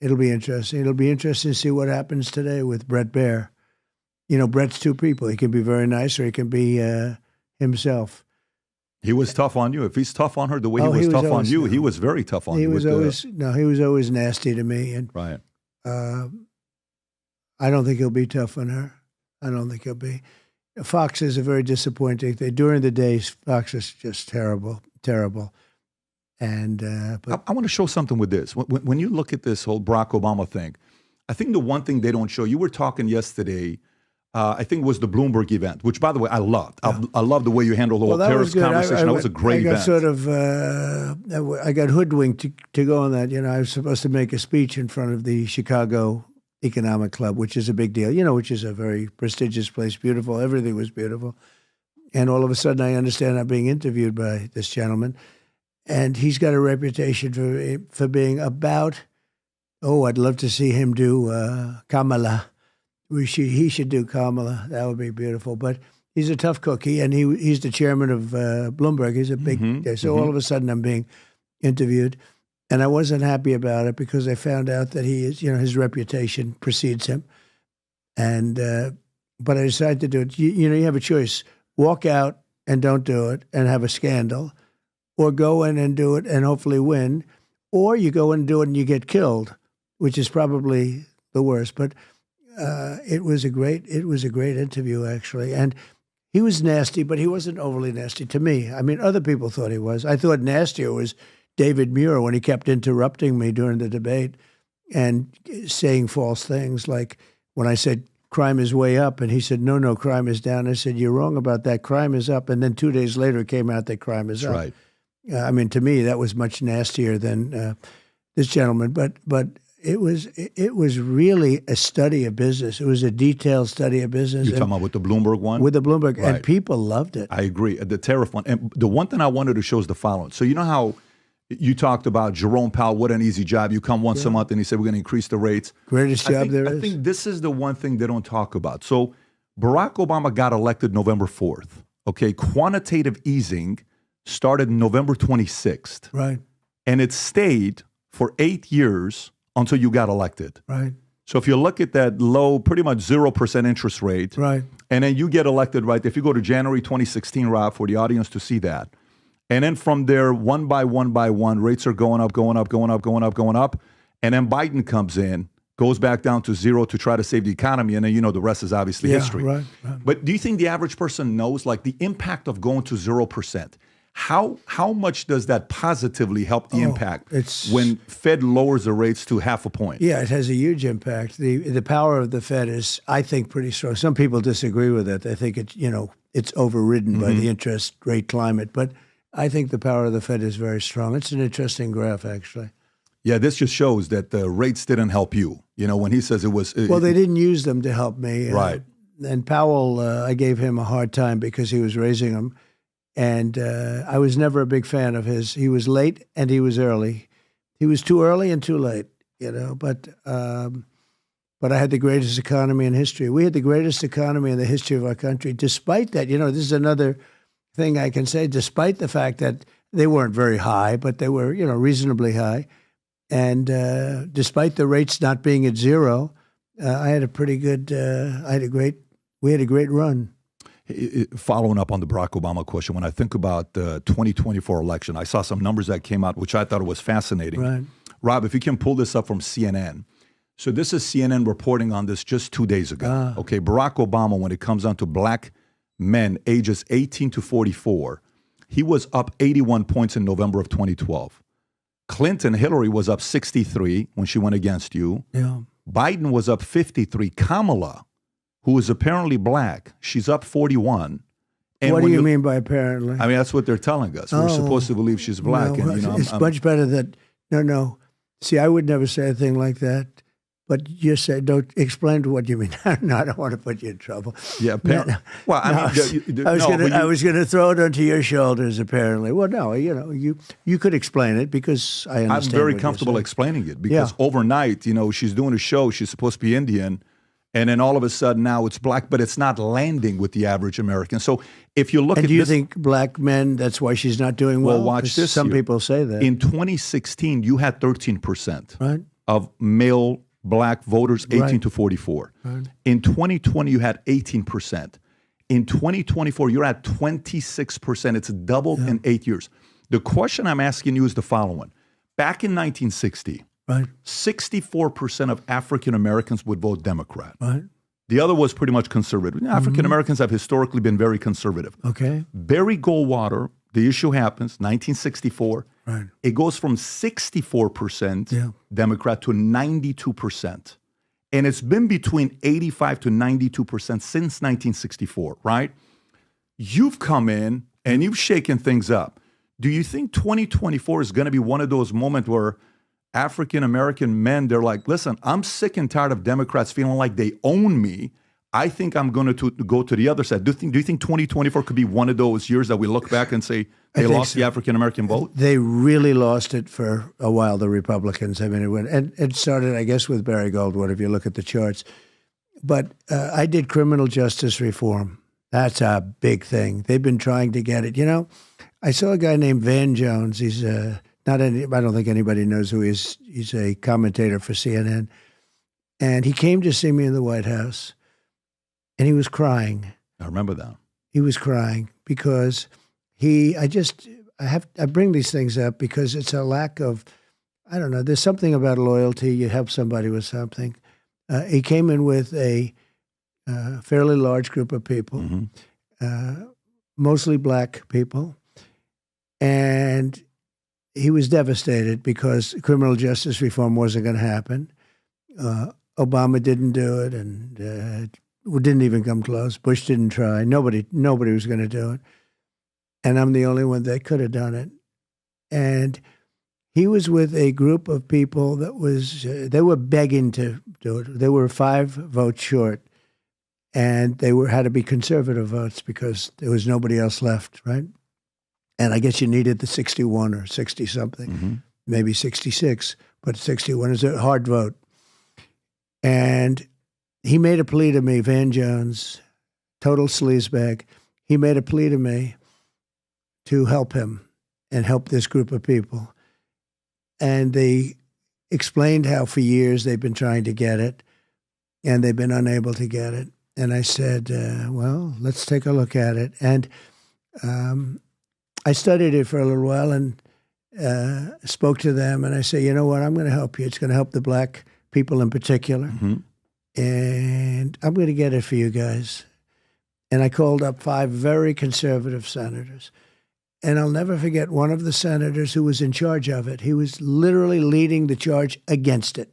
It'll be interesting. It'll be interesting to see what happens today with Brett Baer. You know, Brett's two people. He can be very nice or he can be himself. He was tough on you. If he's tough on her the way he was tough on you, he was very tough on you. He was always nasty to me. And right. I don't think he'll be tough on her. I don't think he'll be. Fox is a very disappointing thing. During the days, Fox is just terrible. And but I want to show something with this. When you look at this whole Barack Obama thing, I think the one thing they don't show, you were talking yesterday, I think it was the Bloomberg event, which, by the way, I loved. Yeah. I love the way you handled the whole tariffs conversation. That was a great event. I got hoodwinked to go on that. You know, I was supposed to make a speech in front of the Chicago Economic Club, which is a big deal, you know, which is a very prestigious place, beautiful. Everything was beautiful. And all of a sudden, I understand I'm being interviewed by this gentleman. And he's got a reputation for being about, I'd love to see him do Kamala. He should do Kamala. That would be beautiful. But he's a tough cookie, and he's the chairman of Bloomberg. He's a big so all of a sudden I'm being interviewed. And I wasn't happy about it because I found out that he is, you know, his reputation precedes him. And but I decided to do it. You know, you have a choice. Walk out and don't do it and have a scandal, or go in and do it and hopefully win, or you go in and do it and you get killed, which is probably the worst. But it was a great interview, actually. And he was nasty, but he wasn't overly nasty to me. I mean, other people thought he was. I thought nastier was David Muir when he kept interrupting me during the debate and saying false things, like when I said crime is way up, and he said, no, crime is down. I said, you're wrong about that. Crime is up. And then 2 days later it came out that crime is up. Right. I mean, to me, that was much nastier than this gentleman. But it was really a study of business. It was a detailed study of business. You're talking about with the Bloomberg one? With the Bloomberg. Right. And people loved it. I agree. The tariff one. And the one thing I wanted to show is the following. So you know how you talked about Jerome Powell, what an easy job. You come once a month and he said, we're going to increase the rates. Greatest job there is. I think this is the one thing they don't talk about. So Barack Obama got elected November 4th. Okay, quantitative easing started November 26th. Right. And it stayed for 8 years until you got elected. Right. So if you look at that low, pretty much 0% interest rate, right, and then you get elected, right, if you go to January 2016, Rob, for the audience to see that, and then from there, one by one, rates are going up, and then Biden comes in, goes back down to zero to try to save the economy, and then, you know, the rest is obviously history. Right. But do you think the average person knows, like, the impact of going to 0%? How much does that positively help the impact when Fed lowers the rates to 0.5 point? Yeah, it has a huge impact. The power of the Fed is, I think, pretty strong. Some people disagree with it. They think it's overridden by the interest rate climate. But I think the power of the Fed is very strong. It's an interesting graph, actually. Yeah, this just shows that the rates didn't help you. You know, when he says it was... Well, they didn't use them to help me. Right. And Powell, I gave him a hard time because he was raising them. And I was never a big fan of his. He was late and he was early. He was too early and too late, you know. But I had the greatest economy in history. We had the greatest economy in the history of our country. Despite that, you know, this is another thing I can say, despite the fact that they weren't very high, but they were, you know, reasonably high. And despite the rates not being at zero, I had a pretty good, we had a great run. Following up on the Barack Obama question, when I think about the 2024 election, I saw some numbers that came out, which I thought was fascinating. Right. Rob, if you can pull this up from CNN. So this is CNN reporting on this just 2 days ago. Okay, Barack Obama, when it comes down to black men ages 18 to 44, he was up 81 points in November of 2012. Hillary was up 63 when she went against you. Yeah. Biden was up 53. Kamala, who is apparently black, she's up 41. And what do you mean by apparently? I mean, that's what they're telling us. We're supposed to believe she's black. No, and, you know, it's much better that, no. See, I would never say a thing like that. But you said, don't explain to what you mean. No, I don't want to put you in trouble. Yeah, well, I was going to throw it onto your shoulders. Apparently, well, no, you know, you could explain it because I understand. I'm very comfortable explaining it because overnight, you know, she's doing a show. She's supposed to be Indian, and then all of a sudden now it's black, but it's not landing with the average American. So if you look and at, do you think black men? That's why she's not doing well. Well, watch this. Some people say that. In 2016, you had 13%. Right. of male black voters 18 Right. to 44. Right. In 2020, you had 18%. In 2024, you're at 26%. It's doubled in 8 years. The question I'm asking you is the following. Back in 1960, Right. 64% of African Americans would vote Democrat. Right. The other was pretty much conservative. African Americans have historically been very conservative. Okay. Barry Goldwater, the issue happens, 1964. Right. It goes from 64% Yeah. Democrat to 92%. And it's been between 85 to 92% since 1964, right? You've come in and you've shaken things up. Do you think 2024 is going to be one of those moments where African-American men, they're like, listen, I'm sick and tired of Democrats feeling like they own me. I think I'm going to go to the other side. Do you think 2024 could be one of those years that we look back and say they lost the African-American vote? They really lost it for a while, the Republicans. I mean, it started, I guess, with Barry Goldwater, if you look at the charts. But I did criminal justice reform. That's a big thing. They've been trying to get it. You know, I saw a guy named Van Jones. He's I don't think anybody knows who he is. He's a commentator for CNN. And he came to see me in the White House. And he was crying. I remember that. He was crying because I bring these things up because it's a lack of, I don't know, there's something about loyalty. You help somebody with something. He came in with a fairly large group of people, mostly black people. And he was devastated because criminal justice reform wasn't going to happen. Obama didn't do it, and didn't even come close. Bush didn't try. Nobody was going to do it. And I'm the only one that could have done it. And he was with a group of people that they were begging to do it. They were 5 votes short. And they had to be conservative votes because there was nobody else left, right? And I guess you needed the 61 or 60-something, maybe 66, but 61 is a hard vote. And he made a plea to me, Van Jones, total sleazebag. He made a plea to me to help him and help this group of people. And they explained how for years they've been trying to get it, and they've been unable to get it. And I said, well, let's take a look at it. And I studied it for a little while and spoke to them. And I said, you know what, I'm going to help you. It's going to help the black people in particular. And I'm going to get it for you guys. And I called up 5 very conservative senators. And I'll never forget one of the senators who was in charge of it. He was literally leading the charge against it.